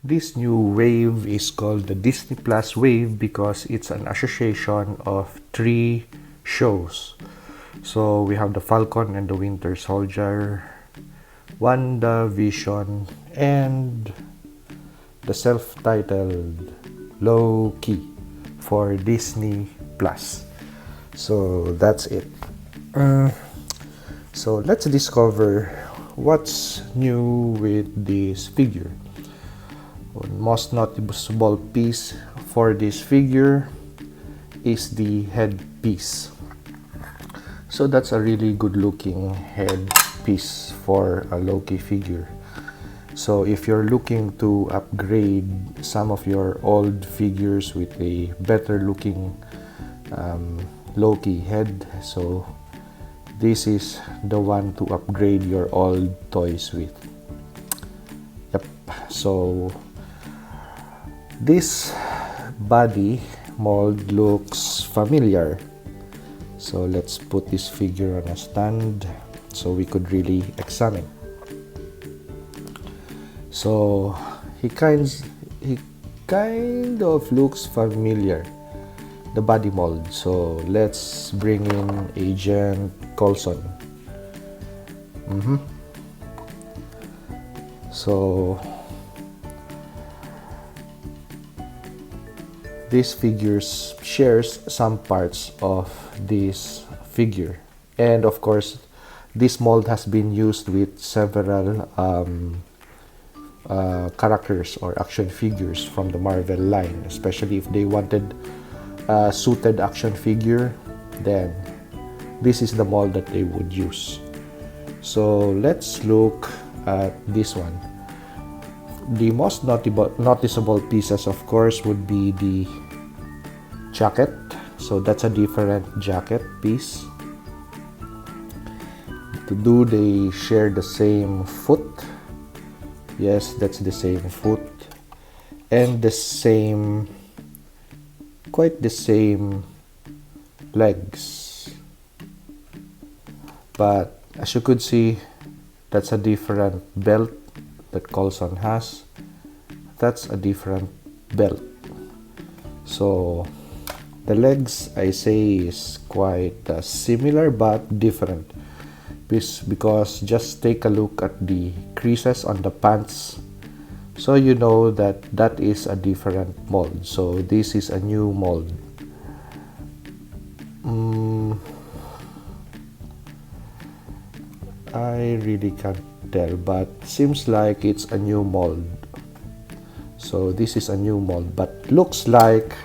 This new wave is called the Disney Plus wave because it's an association of three shows. So we have the Falcon and the Winter Soldier, WandaVision, and the self-titled Loki for Disney Plus. So that's it. So let's discover what's new with this figure. Most noticeable piece for this figure is the headpiece. So that's a really good looking headpiece for a Loki figure. So if you're looking to upgrade some of your old figures with a better looking Loki head, so this is the one to upgrade your old toys with. Yep. So this body mold looks familiar. So let's put this figure on a stand so we could really examine. So he kind of looks familiar, the body mold. So let's bring in Agent Coulson. So this figure shares some parts of this figure, and of course this mold has been used with several characters or action figures from the Marvel line, especially if they wanted a suited action figure, then this is the mold that they would use. So let's look at this one. The most noticeable pieces, of course, would be the jacket. So that's a different jacket piece. They share the same foot. Yes, that's the same foot. And quite the same legs. But as you could see, that's a different belt that Coulson has. That's a different belt. So the legs, I say, is quite similar but different, because just take a look at the creases on the pants, so you know that that is a different mold. So this is a new mold. I really can't tell, but seems like it's a new mold. So this is a new mold, but looks like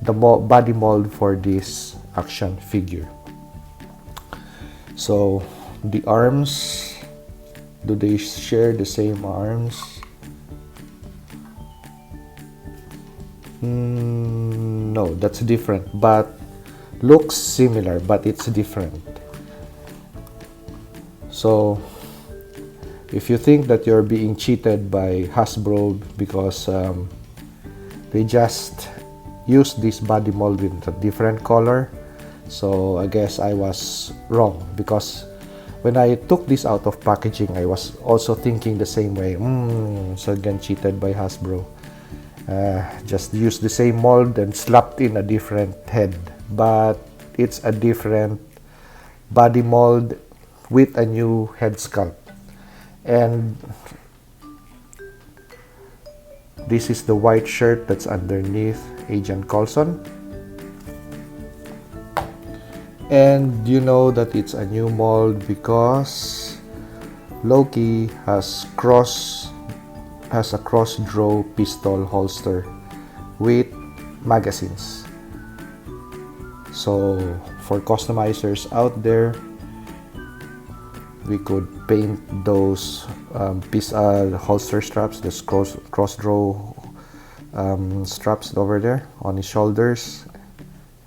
the body mold for this action figure. So the arms, do they share the same arms? No, that's different, but looks similar, but it's different. So if you think that you're being cheated by Hasbro because they just used this body mold with a different color, so I guess I was wrong, because when I took this out of packaging, I was also thinking the same way. So again, cheated by Hasbro. Just used the same mold and slapped in a different head, but it's a different body mold with a new head sculpt. And this is the white shirt that's underneath Agent Coulson. And you know that it's a new mold because Loki has a cross-draw pistol holster with magazines. So for customizers out there, we could paint those holster straps, the cross-draw straps over there on his shoulders,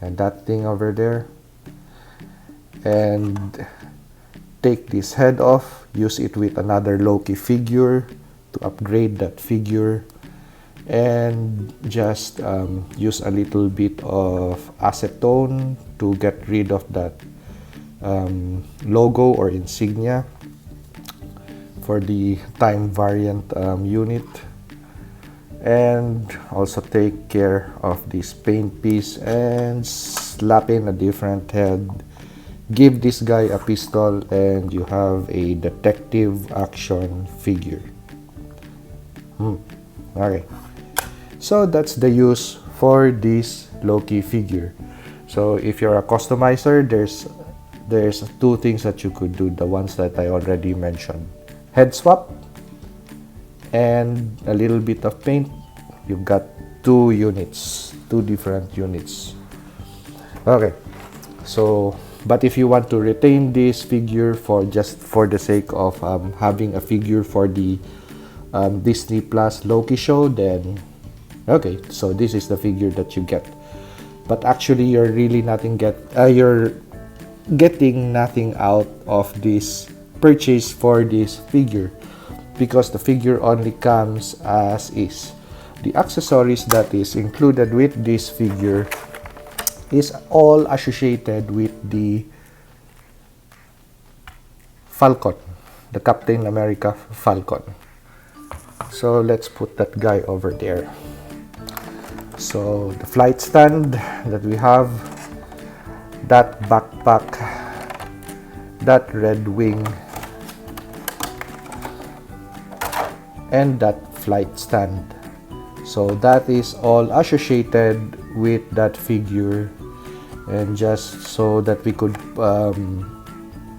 and that thing over there, and take this head off, use it with another Loki figure to upgrade that figure, and just use a little bit of acetone to get rid of that logo or insignia for the time variant unit. and also take care of this paint piece and slap in a different head. Give this guy a pistol and you have a detective action figure. Okay, so that's the use for this Loki figure. So if you're a customizer, there's two things that you could do, the ones that I already mentioned: head swap and a little bit of paint. You've got two different units. Okay, so but if you want to retain this figure for just for the sake of having a figure for the Disney Plus Loki show, then okay, so this is the figure that you get. But actually, you're really you're getting nothing out of this purchase for this figure, because the figure only comes as is. The accessories that is included with this figure is all associated with the Falcon, the Captain America Falcon. So let's put that guy over there. So the flight stand that we have, that backpack, that red wing, and that flight stand. So that is all associated with that figure, and just so that we could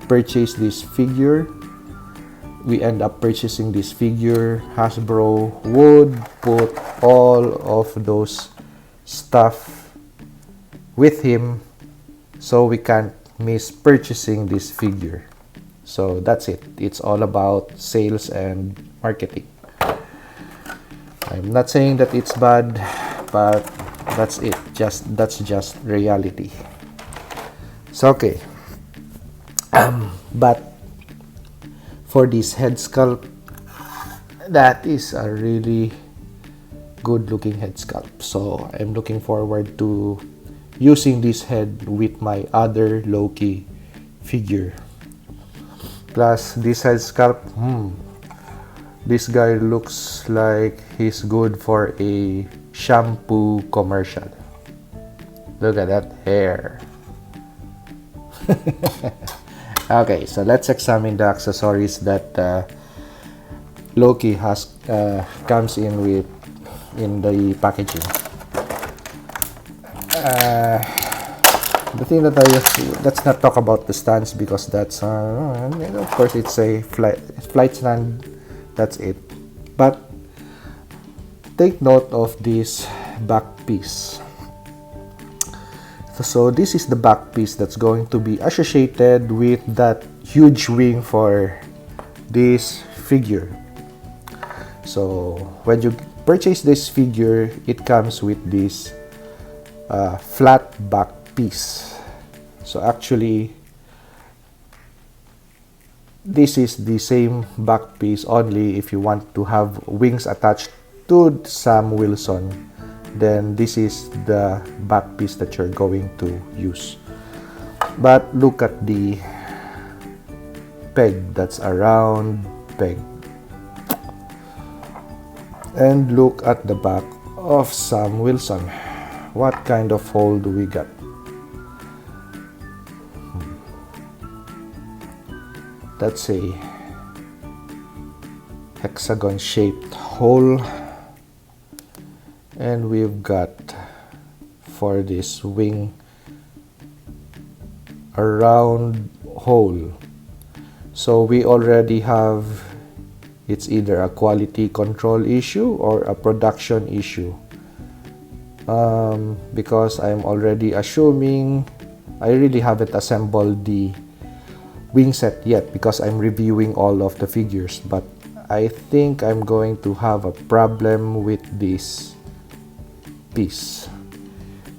purchase this figure, we end up purchasing this figure. Hasbro would put all of those stuff with him, so we can't miss purchasing this figure. So that's it. It's all about sales and marketing. I'm not saying that it's bad, but that's it. That's just reality. So okay. But for this head sculpt, that is a really good looking head sculpt. So I'm looking forward to using this head with my other Loki figure. Plus this head sculpt, this guy looks like he's good for a shampoo commercial. Look at that hair. Okay, so let's examine the accessories that Loki has comes in with in the packaging. The thing that let's not talk about the stands, because that's of course it's a flight stand. That's it. But take note of this back piece. So this is the back piece that's going to be associated with that huge wing for this figure. So when you purchase this figure, it comes with this flat back piece. So actually, this is the same back piece, only if you want to have wings attached to Sam Wilson, then this is the back piece that you're going to use. But look at the peg, that's a round peg. And look at the back of Sam Wilson. What kind of hole do we got? That's a hexagon shaped hole, and we've got for this wing a round hole. So we already have, it's either a quality control issue or a production issue, because I'm already assuming I really haven't assembled the wing set yet, because I'm reviewing all of the figures. But I think I'm going to have a problem with this piece,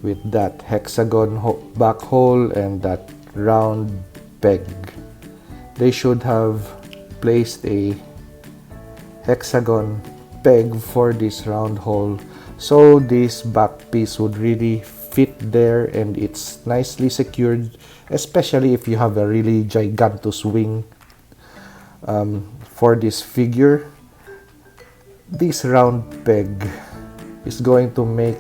with that hexagon back hole and that round peg. They should have placed a hexagon peg for this round hole, so this back piece would really fit there and it's nicely secured, especially if you have a really gigantic wing for this figure. This round peg is going to make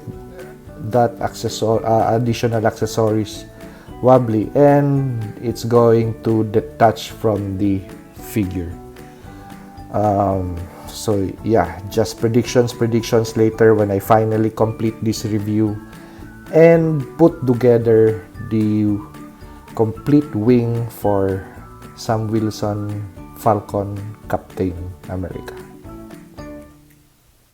that additional accessories wobbly, and it's going to detach from the figure. So yeah, just predictions later when I finally complete this review and put together the complete wing for Sam Wilson Falcon Captain America.